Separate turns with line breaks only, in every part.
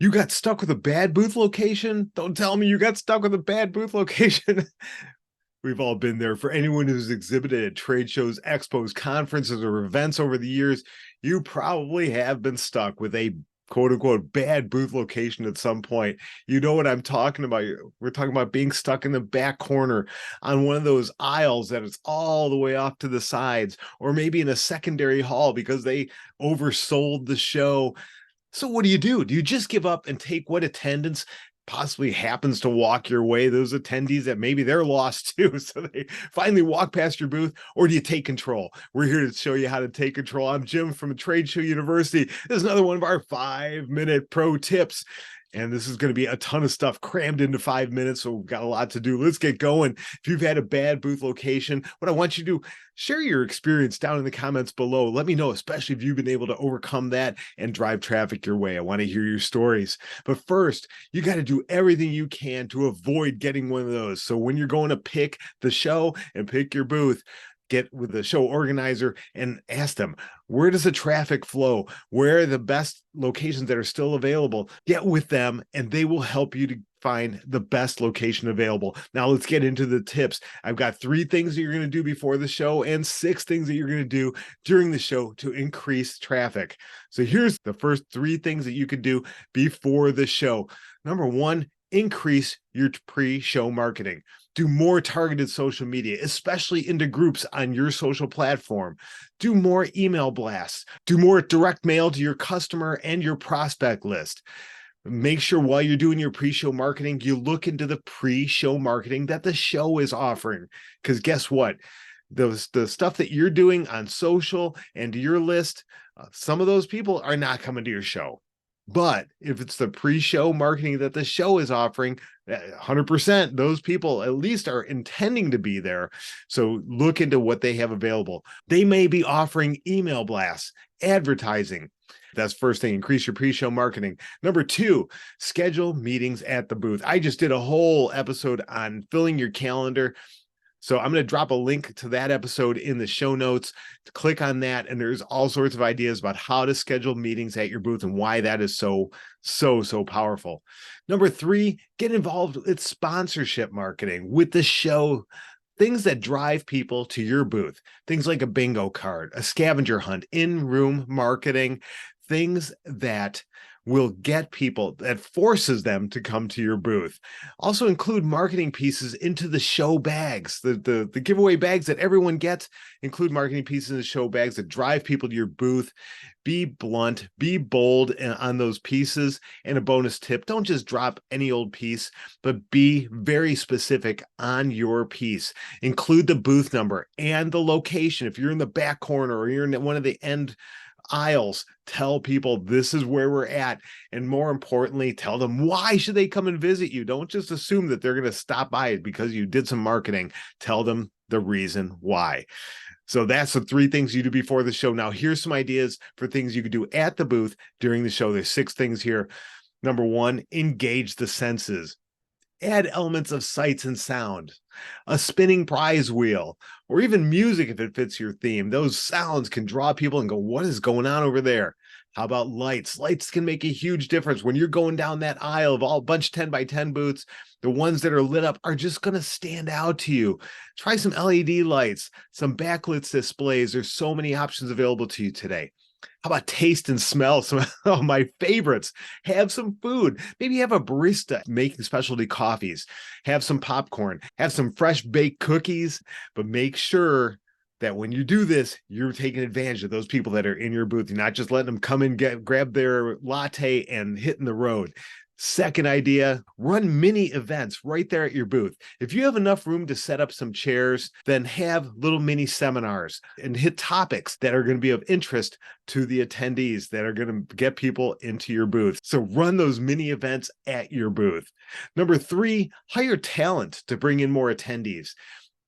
You got stuck with a bad booth location? Don't tell me you got stuck with a bad booth location. We've all been there. For anyone who's exhibited at trade shows, expos, conferences, or events over the years, you probably have been stuck with a quote unquote bad booth location at some point. You know what I'm talking about. We're talking about being stuck in the back corner on one of those aisles that is all the way off to the sides, or maybe in a secondary hall because they oversold the show. So what do? Do you just give up and take what attendance possibly happens to walk your way, those attendees that maybe they're lost too, so they finally walk past your booth? Or do you take control? We're here to show you how to take control. I'm Jim from Trade Show University. This is another one of our 5-minute pro tips. And this is going to be a ton of stuff crammed into 5 minutes. So we've got a lot to do. Let's get going. If you've had a bad booth location, what I want you to do, share your experience down in the comments below. Let me know, especially if you've been able to overcome that and drive traffic your way. I want to hear your stories. But first, you got to do everything you can to avoid getting one of those. So when you're going to pick the show and pick your booth, get with the show organizer and ask them, where does the traffic flow? Where are the best locations that are still available? Get with them and they will help you to find the best location available. Now let's get into the tips. I've got 3 things that you're going to do before the show and 6 things that you're going to do during the show to increase traffic. So here's the first 3 things that you could do before the show. Number 1, increase your pre-show marketing. Do more targeted social media, especially into groups on your social platform. Do more email blasts. Do more direct mail to your customer and your prospect list. Make sure while you're doing your pre-show marketing, you look into the pre-show marketing that the show is offering. Because guess what? The stuff that you're doing on social and to your list, some of those people are not coming to your show. But if it's the pre-show marketing that the show is offering, 100%, those people at least are intending to be there. So look into what they have available. They may be offering email blasts, advertising. That's first thing, increase your pre-show marketing. Number 2, schedule meetings at the booth. I just did a whole episode on filling your calendar. So I'm going to drop a link to that episode in the show notes. Click on that, and there's all sorts of ideas about how to schedule meetings at your booth and why that is so powerful. Number 3, get involved with sponsorship marketing with the show. Things that drive people to your booth. Things like a bingo card, a scavenger hunt, in-room marketing, things that will get people, that forces them to come to your booth. Also include marketing pieces into the show bags, the giveaway bags that everyone gets. Include marketing pieces in the show bags that drive people to your booth. Be blunt, be bold on those pieces. And a bonus tip, don't just drop any old piece, but be very specific on your piece. Include the booth number and the location. If you're in the back corner or you're in one of the end aisles, tell people this is where we're at. And more importantly, tell them why should they come and visit you. Don't just assume that they're going to stop by because you did some marketing. Tell them the reason why. So that's the 3 things you do before the show. Now here's some ideas for things you could do at the booth during the show. There's 6 things here. Number 1, engage the senses. Add elements of sights and sound, a spinning prize wheel, or even music if it fits your theme. Those sounds can draw people and go, what is going on over there? How about lights? Lights can make a huge difference. When you're going down that aisle of all bunch 10 by 10 booths, the ones that are lit up are just going to stand out to you. Try some LED lights, some backlit displays. There's so many options available to you today. How about taste and smell? Some of my favorites. Have some food. Maybe have a barista making specialty coffees. Have some popcorn. Have some fresh baked cookies. But make sure that when you do this, you're taking advantage of those people that are in your booth. You're not just letting them come in, grab their latte and hitting the road. Second idea, run mini events right there at your booth. If you have enough room to set up some chairs, then have little mini seminars and hit topics that are going to be of interest to the attendees that are going to get people into your booth. So run those mini events at your booth. Number 3, hire talent to bring in more attendees.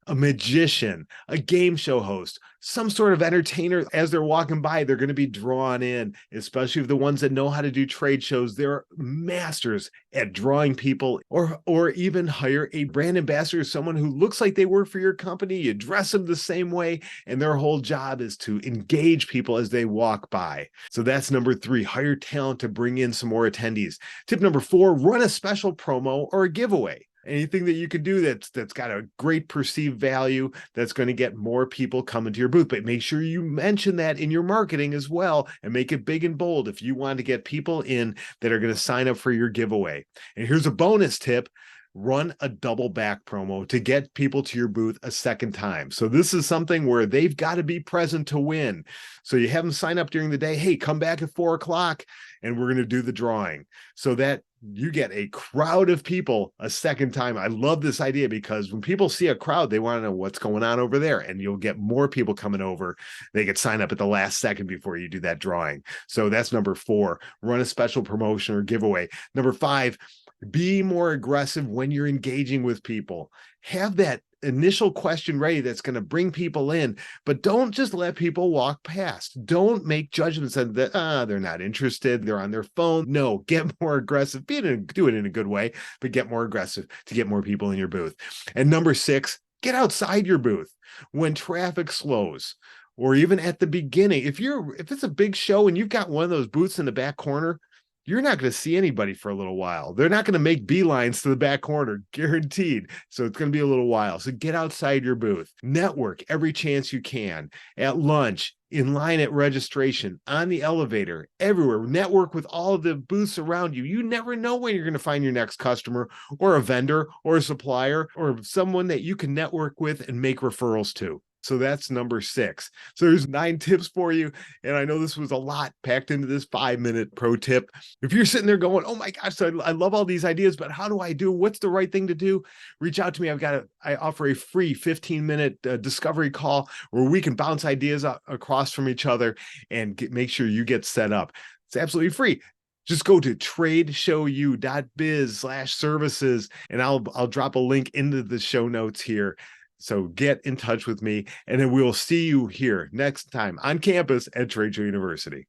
a magician, a game show host, some sort of entertainer. As they're walking by, they're going to be drawn in, especially the ones that know how to do trade shows. They're masters at drawing people, or even hire a brand ambassador, someone who looks like they work for your company. You dress them the same way, and their whole job is to engage people as they walk by. So that's number 3, hire talent to bring in some more attendees. Tip number 4, run a special promo or a giveaway. Anything that you could do that's got a great perceived value, that's going to get more people coming to your booth. But make sure you mention that in your marketing as well, and make it big and bold if you want to get people in that are going to sign up for your giveaway. And here's a bonus tip: run a double back promo to get people to your booth a second time. So this is something where they've got to be present to win. So you have them sign up during the day. Hey, come back at 4:00 and we're going to do the drawing, so that you get a crowd of people a second time. I love this idea, because when people see a crowd, they want to know what's going on over there, and you'll get more people coming over. They could sign up at the last second before you do that drawing. So that's number 4, run a special promotion or giveaway. Number 5, be more aggressive when you're engaging with people. Have that initial question ready that's going to bring people in, but don't just let people walk past. Don't make judgments that they're not interested, they're on their phone. No, get more aggressive. Do it in a good way, but get more aggressive to get more people in your booth. And number 6, get outside your booth when traffic slows, or even at the beginning. If it's a big show and you've got one of those booths in the back corner, you're not going to see anybody for a little while. They're not going to make beelines to the back corner, guaranteed. So it's going to be a little while. So get outside your booth. Network every chance you can. At lunch, in line at registration, on the elevator, everywhere. Network with all of the booths around you. You never know when you're going to find your next customer, or a vendor, or a supplier, or someone that you can network with and make referrals to. So that's number 6. So there's 9 tips for you. And I know this was a lot packed into this 5-minute pro tip. If you're sitting there going, oh my gosh, so I love all these ideas, but how do I do? What's the right thing to do? Reach out to me. I offer a free 15-minute discovery call where we can bounce ideas across from each other and make sure you get set up. It's absolutely free. Just go to tradeshowyou.biz/services, and I'll drop a link into the show notes here. So get in touch with me, and then we'll see you here next time on campus at Trade Show University.